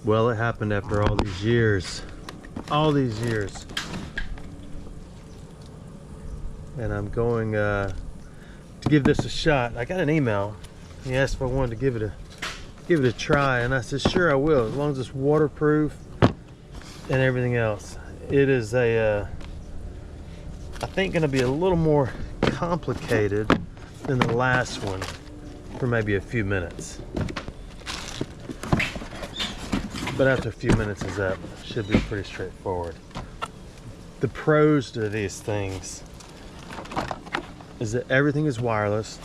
Well, it happened after all these years. All these years. And I'm going to give this a shot. I got an email. He asked if I wanted to give it a try, and I said sure I will, as long as it's waterproof and everything else. It is I think going to be a little more complicated than the last one for maybe a few minutes. But after a few minutes is up, it should be pretty straightforward. The pros to these things is that everything is wireless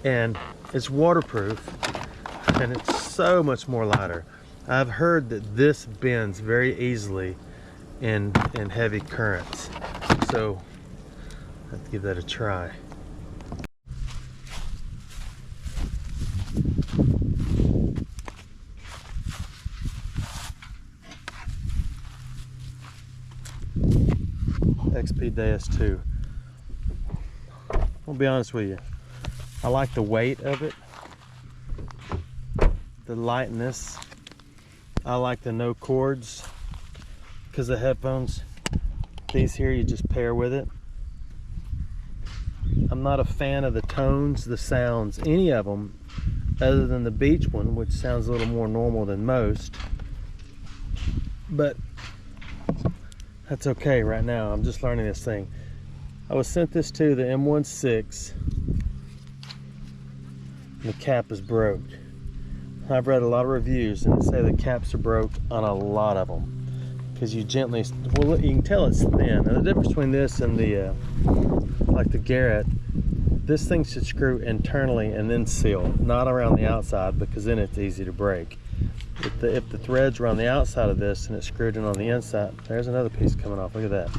and it's waterproof and it's so much more lighter. I've heard that this bends very easily in heavy currents, so I have to give that a try. XP Deus 2. I'll be honest with you, I like the weight of it, the lightness. I like the no cords because the headphones, these here you just pair with it. I'm not a fan of the tones, the sounds, any of them other than the beach one, which sounds a little more normal than most, but that's okay right now. I'm just learning this thing. I was sent this to the M16. The cap is broke. I've read a lot of reviews and they say the caps are broke on a lot of them because you gently, well, you can tell it's thin. And the difference between this and the like the Garrett, this thing should screw internally and then seal, not around the outside, because then it's easy to break. If the threads are on the outside of this and it's screwed in on the inside, there's another piece coming off. Look at that.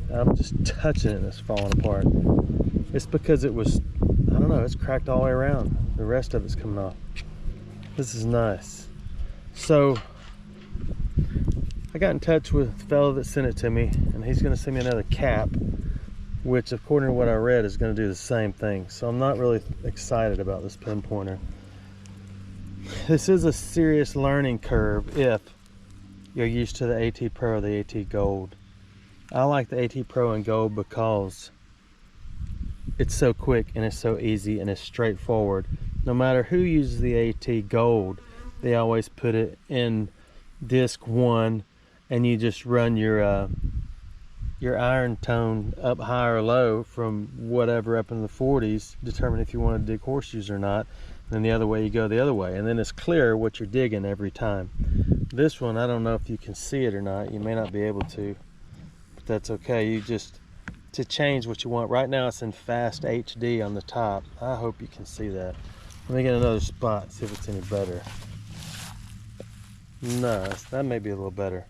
I'm just touching it and it's falling apart. It's because it was, I don't know, it's cracked all the way around. The rest of it's coming off. This is nice. So I got in touch with the fellow that sent it to me, and he's going to send me another cap, which according to what I read is going to do the same thing. So I'm not really excited about this pinpointer. This is a serious learning curve if you're used to the AT Pro or the AT Gold. I like the AT Pro and Gold because it's so quick and it's so easy and it's straightforward. No matter who uses the AT Gold, they always put it in disc 1 and you just run your iron tone up high or low from whatever up in the 40s, determine if you want to dig horseshoes or not. And then the other way you go the other way, and then it's clear what you're digging every time. This one, I don't know if you can see it or not. You may not be able to, but that's okay. You just, to change what you want. Right now it's in fast HD on the top. I hope you can see that. Let me get another spot, see if it's any better. No, that may be a little better.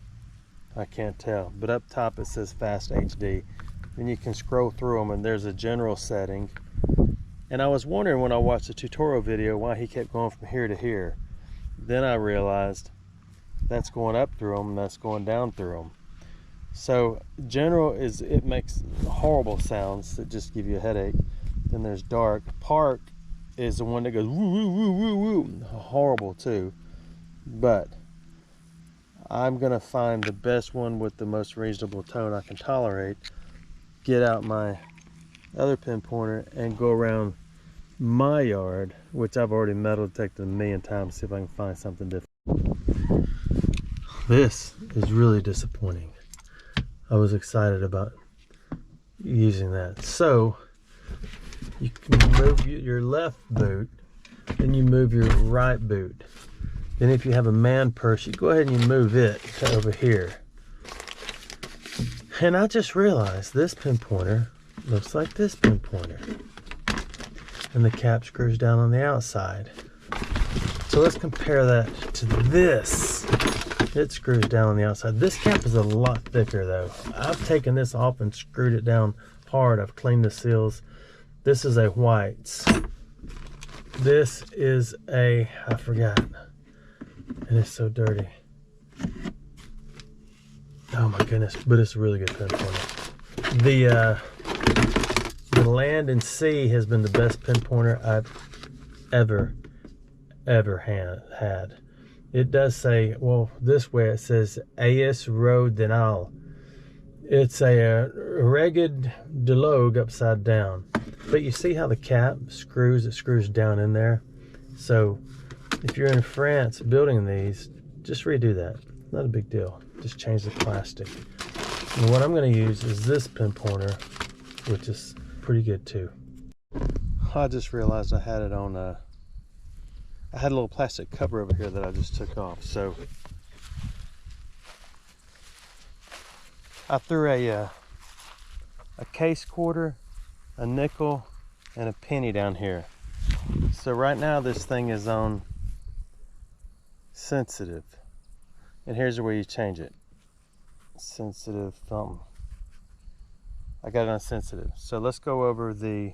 I can't tell, but up top it says fast HD. Then you can scroll through them and there's a general setting. And I was wondering when I watched the tutorial video why he kept going from here to here. Then I realized that's going up through them and that's going down through them. So general is, it makes horrible sounds that just give you a headache. Then there's dark. Park is the one that goes woo woo woo woo woo. Horrible too. But I'm gonna find the best one with the most reasonable tone I can tolerate. Get out my other pinpointer and go around my yard, which I've already metal detected a million times, see if I can find something different. This is really disappointing. I was excited about using that. So you can move your left boot, then you move your right boot. Then if you have a man purse, you go ahead and you move it to over here. And I just realized this pinpointer looks like this pinpointer. And the cap screws down on the outside. So let's compare that to this. It screws down on the outside. This cap is a lot thicker though. I've taken this off and screwed it down hard. I've cleaned the seals. This is a whites. This is a, I forgot. And it's so dirty. Oh my goodness, but it's a really good pinpointer. The Land and Sea has been the best pinpointer I've ever ever had. It does say, well, this way it says AS Road Denal. It's a ragged Delogue upside down. But you see how the cap screws, it screws down in there. So if you're in France building these, just redo that. Not a big deal. Just change the plastic. And what I'm going to use is this pin pointer, which is pretty good too. I just realized I had it on I had a little plastic cover over here that I just took off. So I threw a case quarter, a nickel, and a penny down here. So right now this thing is on sensitive. And here's where you change it. Sensitive something. I got it on sensitive. So let's go over the,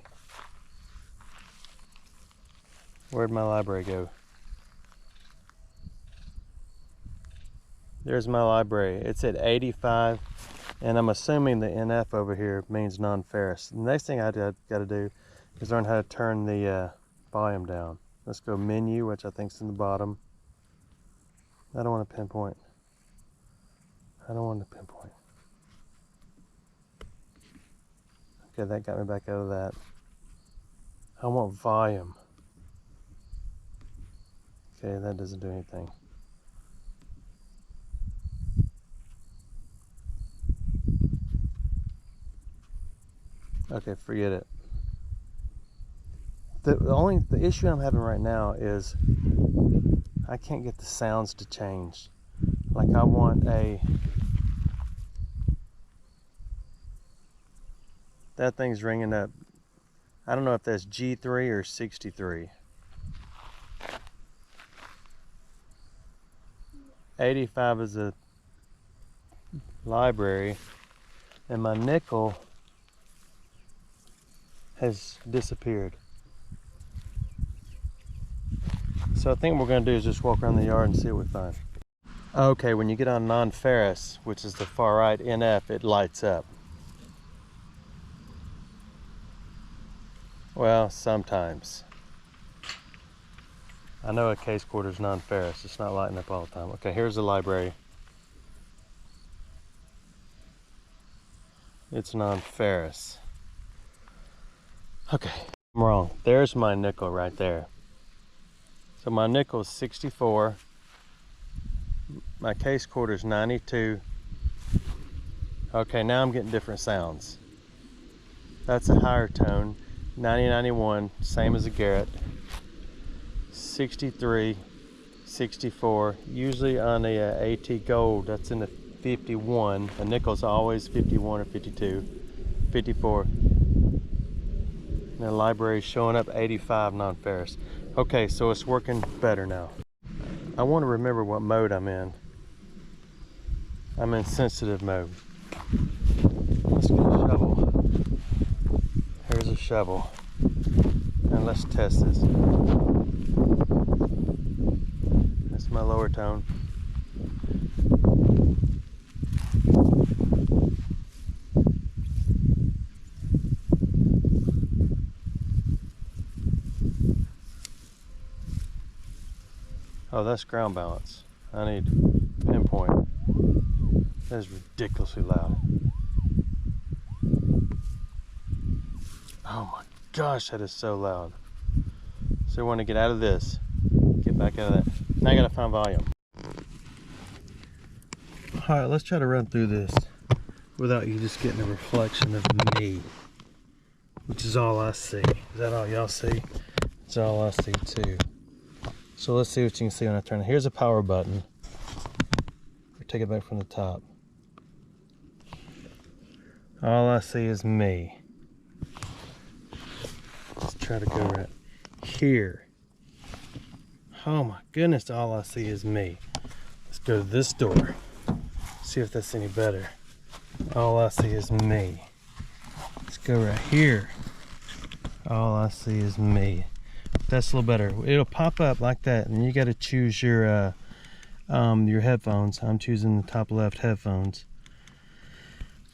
where'd my library go? There's my library. It's at 85, and I'm assuming the NF over here means non-ferrous. The next thing I got to do is learn how to turn the volume down. Let's go menu, which I think is in the bottom. I don't want to pinpoint. I don't want to pinpoint. Okay, that got me back out of that. I want volume. Okay, that doesn't do anything. Okay, forget it. The issue I'm having right now is I can't get the sounds to change. Like I want that thing's ringing up. I don't know if that's G3 or 63. 85 is a library, and my nickel has disappeared. So I think what we're going to do is just walk around the yard and see what we find. Okay, when you get on non-ferrous, which is the far right NF, it lights up. Well, sometimes. I know a case quarter is non-ferrous. It's not lighting up all the time. Okay, here's the library. It's non-ferrous. Okay, I'm wrong. There's my nickel right there. So my nickel is 64. My case quarter is 92. Okay, now I'm getting different sounds. That's a higher tone. 90, 91, same as a Garrett. 63, 64. Usually on a AT Gold, that's in the 51. The nickel's always 51 or 52. 54. And the library's showing up 85 non-ferrous. Okay, so it's working better now. I want to remember what mode I'm in. I'm in sensitive mode. Let's get a shovel. Here's a shovel. And let's test this. That's my lower tone. Oh, that's ground balance. I need pinpoint. That is ridiculously loud. Oh my gosh, that is so loud. So I want to get out of this. Get back out of that. Now I gotta find volume. Alright, let's try to run through this without you just getting a reflection of me, which is all I see. Is that all y'all see? It's all I see too. So let's see what you can see when I turn it. Here's a power button. Or take it back from the top. All I see is me. Let's try to go right here. Oh my goodness, all I see is me. Let's go to this door. See if that's any better. All I see is me. Let's go right here. All I see is me. That's a little better. It'll pop up like that, and you got to choose your headphones. I'm choosing the top left headphones.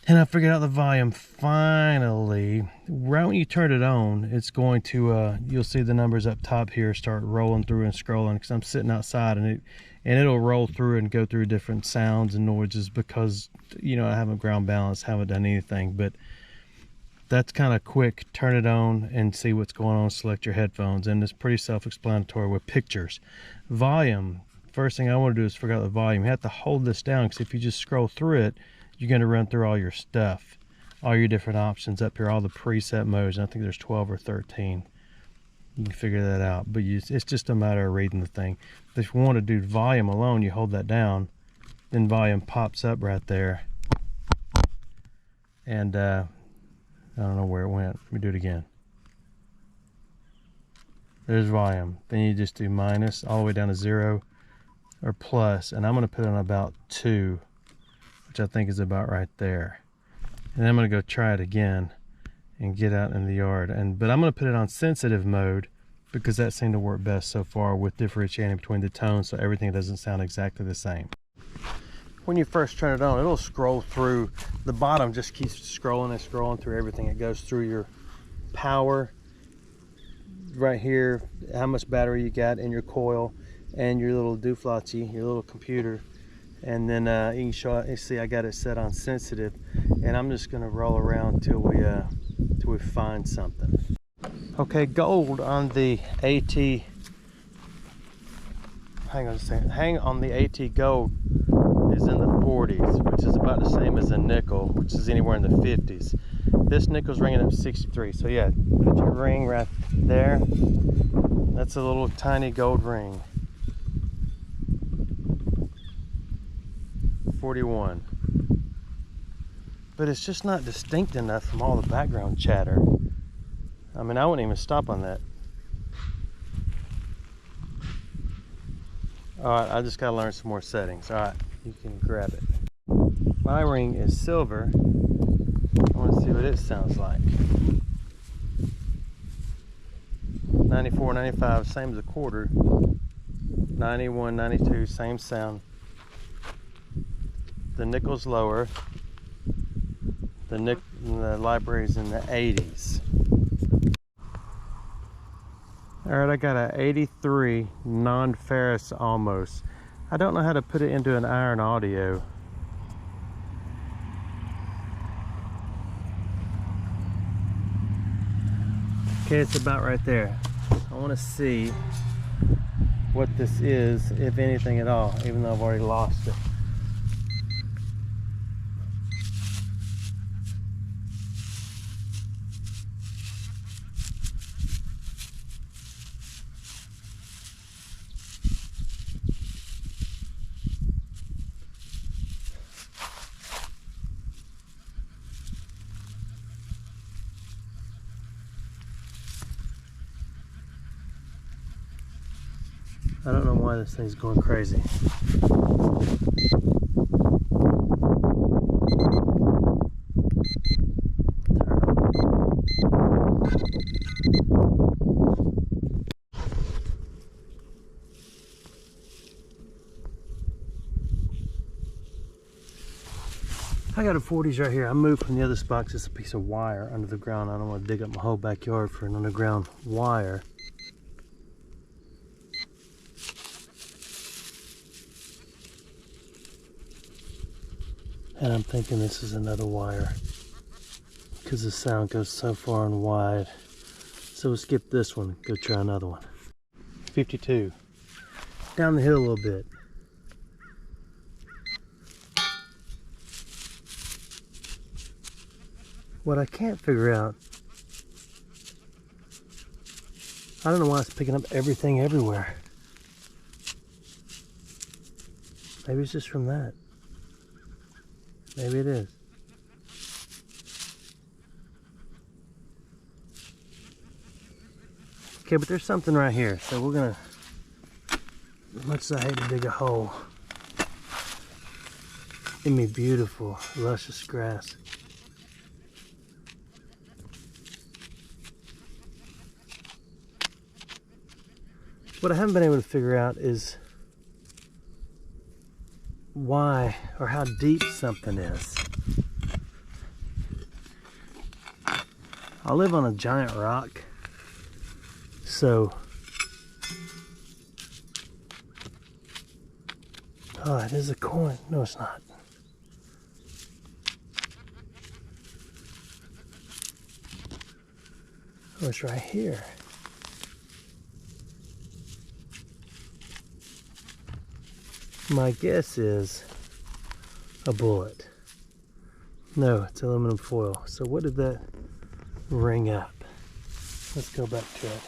And I figured out the volume finally. Right when you turn it on, it's going to, you'll see the numbers up top here start rolling through and scrolling, because I'm sitting outside, and it'll roll through and go through different sounds and noises because, you know, I haven't ground balanced, haven't done anything. But that's kind of quick. Turn it on and see what's going on. Select your headphones, and it's pretty self-explanatory with pictures. Volume, first thing I want to do is figure out the volume. You have to hold this down, because if you just scroll through it, you're going to run through all your stuff, all your different options up here, all the preset modes. And I think there's 12 or 13. You can figure that out, but it's just a matter of reading the thing. If you want to do volume alone, you hold that down, then volume pops up right there. And I don't know where it went. Let me do it again. There's volume. Then you just do minus all the way down to 0 or plus, and I'm going to put it on about 2, which I think is about right there. And then I'm going to go try it again and get out in the yard. But I'm going to put it on sensitive mode, because that seemed to work best so far with differentiating between the tones, so everything doesn't sound exactly the same. When you first turn it on, it'll scroll through. The bottom just keeps scrolling and scrolling through everything. It goes through your power right here, how much battery you got in your coil, and your little dooflachi, your little computer. And then you can see I got it set on sensitive, and I'm just going to roll around till we find something. Okay, gold on the AT. Hang on a second. Hang on the AT gold is in the 40s, which is about the same as a nickel, which is anywhere in the 50s. This nickel's ringing up 63. So yeah, put your ring right there. That's a little tiny gold ring. 41. But it's just not distinct enough from all the background chatter. I mean, I wouldn't even stop on that. Alright, I just gotta learn some more settings. Alright, you can grab it. My ring is silver. I want to see what it sounds like. 94, 95, same as a quarter. 91, 92, same sound. The nickel's lower. The library's in the 80s. Alright, I got a 83 non-ferrous almost. I don't know how to put it into an iron audio. Okay, it's about right there. I want to see what this is, if anything at all, even though I've already lost it. I don't know why this thing's going crazy. I got a 40s right here. I moved from the other spot because it's a piece of wire under the ground. I don't want to dig up my whole backyard for an underground wire. And I'm thinking this is another wire because the sound goes so far and wide. So we'll skip this one, go try another one. 52. Down the hill a little bit. What I can't figure out, I don't know why it's picking up everything everywhere. Maybe it's just from that. Maybe it is. Okay, but there's something right here. So we're gonna, as much as I hate to dig a hole, give me beautiful, luscious grass. What I haven't been able to figure out is why or how deep something is. I live on a giant rock, so oh, it is a coin. No, it's not. Oh, it's right here. My guess is a bullet. No, it's aluminum foil. So what did that ring up? Let's go back to it.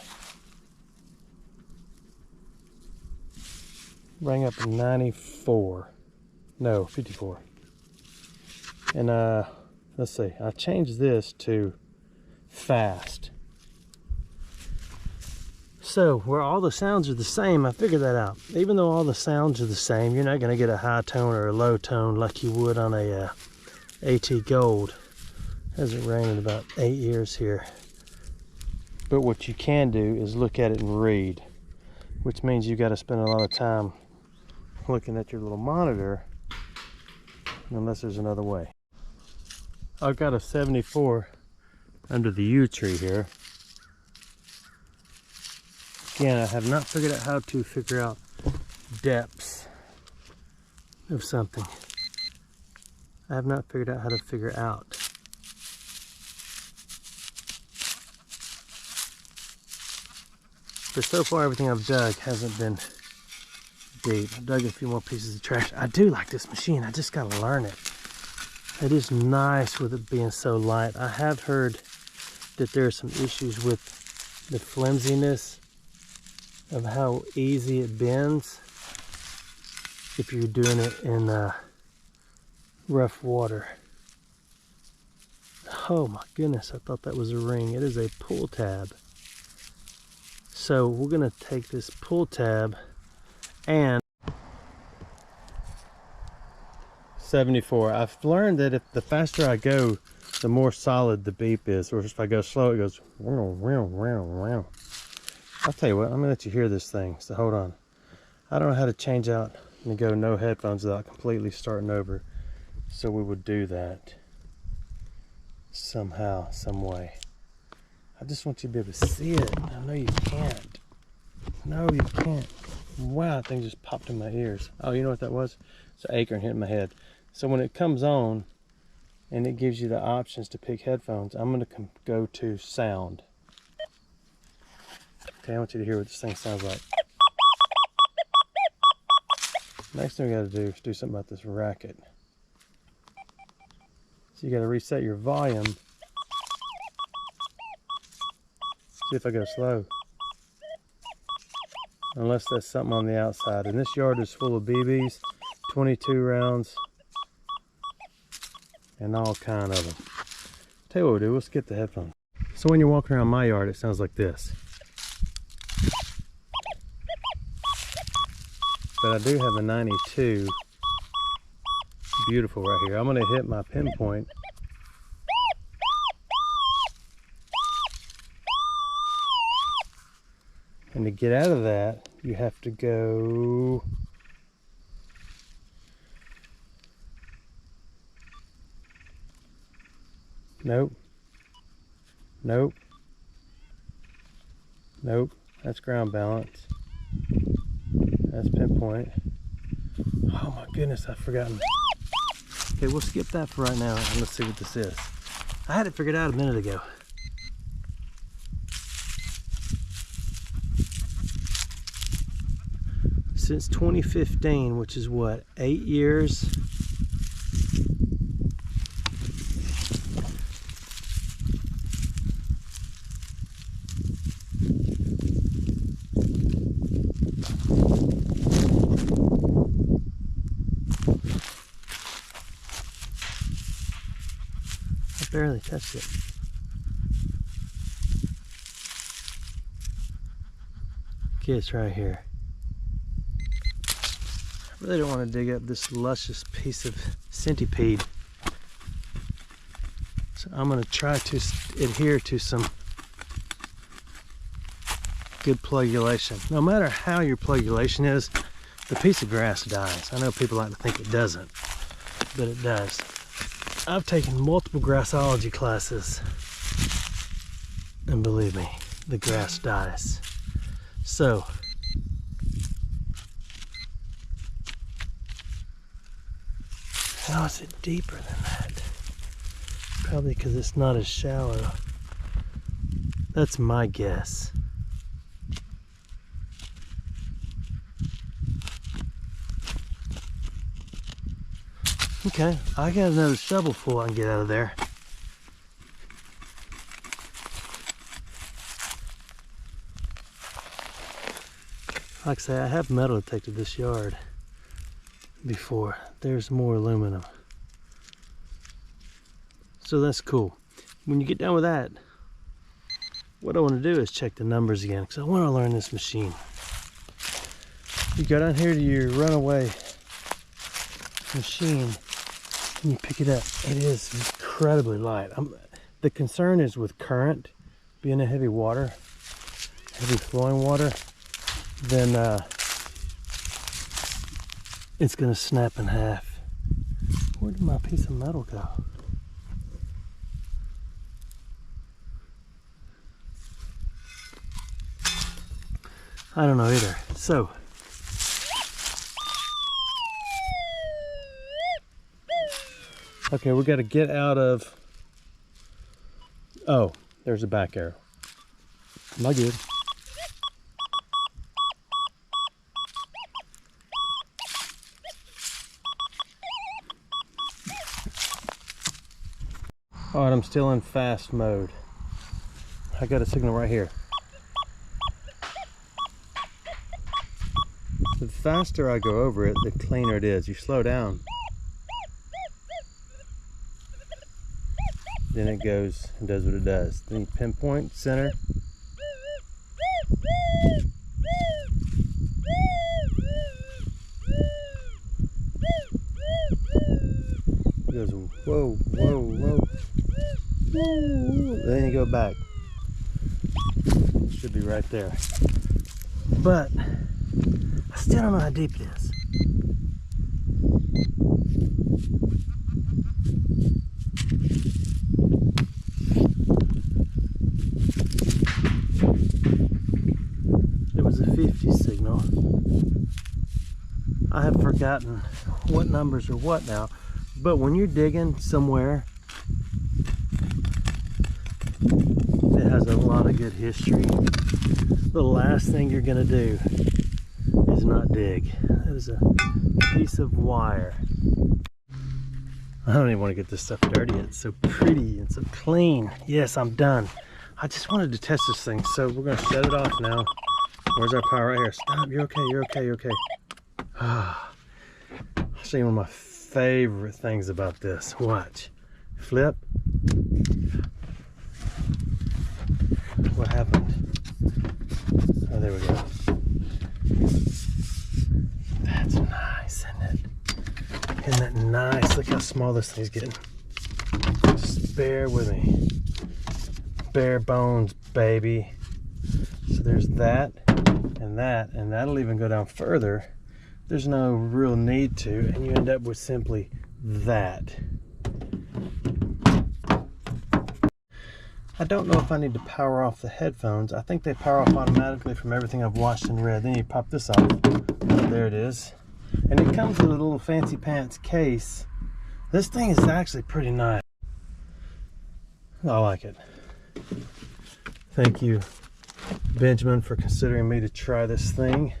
Rang up 94. No, 54. And let's see. I changed this to fast. So where all the sounds are the same, I figured that out. Even though all the sounds are the same, you're not going to get a high tone or a low tone like you would on a AT Gold. Hasn't rained in about 8 years here. But what you can do is look at it and read, which means you got to spend a lot of time looking at your little monitor, unless there's another way. I've got a 74 under the yew tree here. Again, I have not figured out how to figure out depths of something. I have not figured out how to figure out. But so far, everything I've dug hasn't been deep. I've dug a few more pieces of trash. I do like this machine. I just gotta learn it. It is nice with it being so light. I have heard that there are some issues with the flimsiness of how easy it bends if you're doing it in rough water. Oh my goodness, I thought that was a ring. It is a pull tab. So we're gonna take this pull tab and 74. I've learned that if the faster I go, the more solid the beep is. Or if I go slow, it goes wow. I'll tell you what, I'm gonna let you hear this thing, so hold on. I don't know how to change out and go no headphones without completely starting over. So we would do that somehow, some way. I just want you to be able to see it. I know you can't. No, you can't. Wow, that thing just popped in my ears. Oh, you know what that was? It's an acorn hitting my head. So when it comes on and it gives you the options to pick headphones, I'm going to go to sound. Okay, I want you to hear what this thing sounds like. Next thing we got to do is do something about this racket. So you got to reset your volume. See if I go slow. Unless there's something on the outside. And this yard is full of BBs, 22 rounds, and all kind of them. Tell you what we'll do, we'll skip the headphones. So when you're walking around my yard, it sounds like this. But I do have a 92. Beautiful right here. I'm going to hit my pinpoint. And to get out of that, you have to go nope. Nope. Nope. That's ground balance. That's pinpoint. Oh my goodness, I've forgotten. Okay, we'll skip that for right now and let's see what this is. I had it figured out a minute ago. Since 2015, which is what, 8 years? I barely touched it. Okay, it's right here. I really don't want to dig up this luscious piece of centipede. So I'm going to try to adhere to some good plugulation. No matter how your plugulation is, the piece of grass dies. I know people like to think it doesn't, but it does. I've taken multiple grassology classes And believe me, the grass dies. So, how is it deeper than that? Probably because it's not as shallow. That's my guess. Okay, I got another shovel full I can get out of there. Like I say, I have metal detected this yard before. There's more aluminum. So that's cool. When you get done with that, what I want to do is check the numbers again, because I want to learn this machine. You go down here to your runaway machine and you pick it up. It is incredibly light. The concern is with current, being a heavy water, heavy flowing water, then it's gonna snap in half. Where did my piece of metal go? I don't know either. So, okay, we got to get out of. Oh, there's a back arrow. Am I good? All right, I'm still in fast mode. I got a signal right here. The faster I go over it, the cleaner it is. You slow down, then it goes and does what it does. Then you pinpoint center. It goes whoa, whoa, whoa, whoa. Then you go back. It should be right there. But I still don't know how deep it is. It was a 50 signal. I have forgotten what numbers are what now, but when you're digging somewhere that has a lot of good history, the last thing you're gonna do is not dig. That is a piece of wire. I don't even want to get this stuff dirty. It's so pretty and so clean. Yes, I'm done. I just wanted to test this thing, so we're gonna shut it off now. Where's our power? Right here. Stop. You're okay. You're okay. You're okay. I'll show you one of my favorite things about this. Watch. Flip. What happened? Oh, there we go. That's nice, isn't it? Isn't that nice? Look how small this thing's getting. Just bear with me. Bare bones, baby. So there's that, and that'll even go down further. There's no real need to, and you end up with simply that. I don't know if I need to power off the headphones. I think they power off automatically from everything I've watched and read. Then you pop this off. Oh, there it is. And it comes with a little fancy pants case. This thing is actually pretty nice. I like it. Thank you, Benjamin, for considering me to try this thing.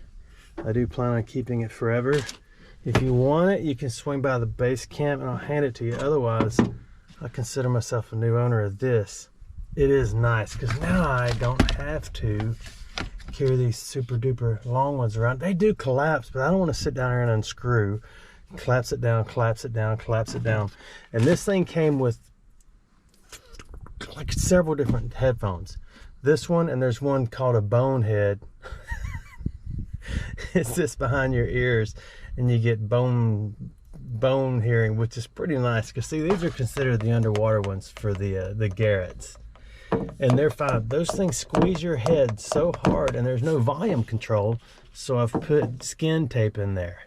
I do plan on keeping it forever. If you want it, you can swing by the base camp and I'll hand it to you. Otherwise, I consider myself a new owner of this. It is nice because now I don't have to carry these super duper long ones around. They do collapse, but I don't want to sit down here and unscrew. Collapse it down, collapse it down, collapse it down. And this thing came with like several different headphones. This one, and there's one called a bonehead. It's just behind your ears and you get bone hearing, which is pretty nice because see, these are considered the underwater ones for the Garretts, and they're fine. Those things squeeze your head so hard and there's no volume control, so I've put skin tape in there.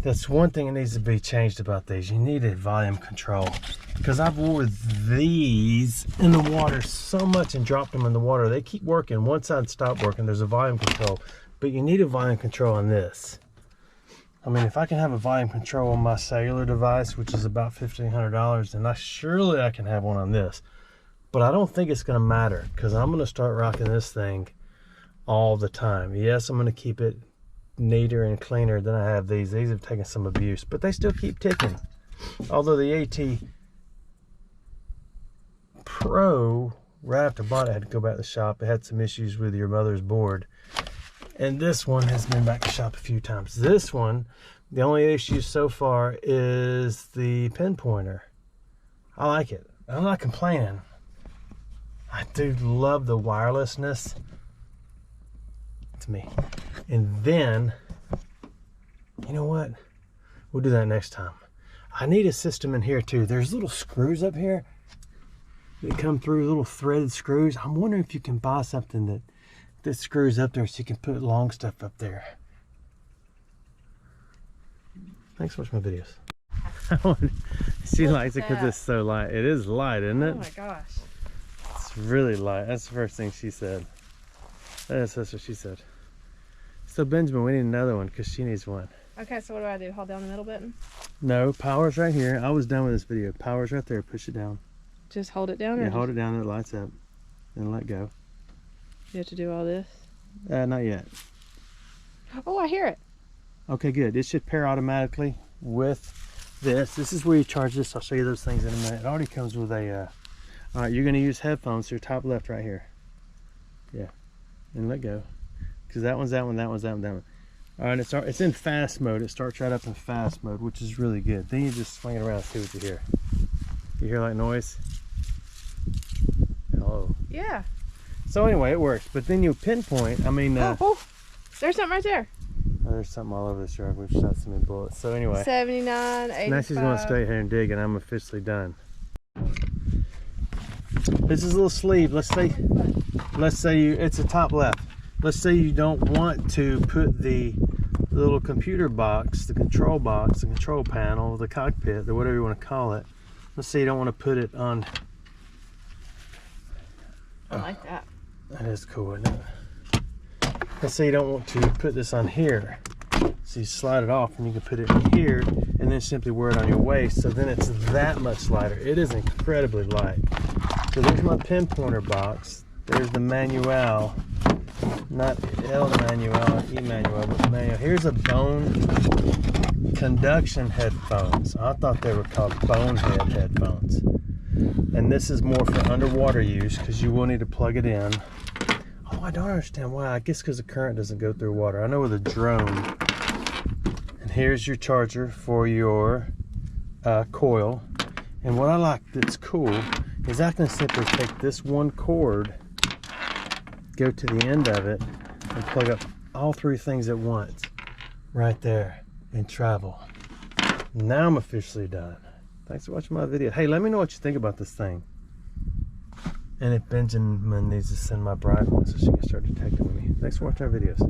That's one thing that needs to be changed about these. You need a volume control. Because I've wore these in the water so much and dropped them in the water. They keep working. One side stopped working. There's a volume control. But you need a volume control on this. I mean, if I can have a volume control on my cellular device, which is about $1,500, then surely I can have one on this. But I don't think it's going to matter, because I'm going to start rocking this thing all the time. Yes, I'm going to keep it neater and cleaner than I have these. These have taken some abuse, but they still keep ticking. Although the AT Pro, right after I bought it, I had to go back to the shop. It had some issues with your mother's board. And this one has been back to shop a few times. This one, the only issue so far is the pinpointer. I like it. I'm not complaining. I do love the wirelessness. To me. And then, you know what? We'll do that next time. I need a system in here too. There's little screws up here that come through, little threaded screws. I'm wondering if you can buy something that screws up there so you can put long stuff up there. Thanks for watching my videos. She likes it because it's so light. It is light, isn't it? Oh my gosh. It's really light. That's the first thing she said. That's what she said. So Benjamin, we need another one because she needs one. Okay, so what do? Hold down the middle button? No, power's right here. I was done with this video. Power's right there. Push it down. Just hold it down? Yeah, or hold it down and it lights up. And let go. You have to do all this? Not yet. Oh, I hear it. Okay, good. It should pair automatically with this. This is where you charge this. I'll show you those things in a minute. It already comes with a... all right, you're going to use headphones. So your top left right here. Yeah. And let go. Because that one's that one, that one's that one, that one. All right, it's in fast mode. It starts right up in fast mode, which is really good. Then you just swing it around and see what you hear. You hear like noise? Hello. Yeah. So anyway, it works. But then you pinpoint, I mean... oh, there's something right there. Oh, there's something all over this truck. We've shot so many bullets. So anyway. 79, 85. Now she's going to stay here and dig, and I'm officially done. This is a little sleeve. Let's say it's a top left. Let's say you don't want to put the little computer box, the control box, the control panel, the cockpit, or whatever you want to call it. Let's say you don't want to put it on. I like that. That is cool, isn't it? Let's say you don't want to put this on here. So you slide it off and you can put it in here and then simply wear it on your waist. So then it's that much lighter. It is incredibly light. So there's my pinpointer box. There's the manual. Not El Manuel, Emmanuel, but manual. Here's a bone conduction headphones. I thought they were called bonehead headphones. And this is more for underwater use because you will need to plug it in. Oh, I don't understand why. I guess because the current doesn't go through water. I know with a drone. And here's your charger for your coil. And what I like that's cool is I can simply take this one cord, go to the end of it, and plug up all three things at once right there and travel. Now I'm officially done. Thanks for watching my video. Hey, let me know what you think about this thing. And if Benjamin needs to send my bride one so she can start detecting with me. Thanks for watching our videos.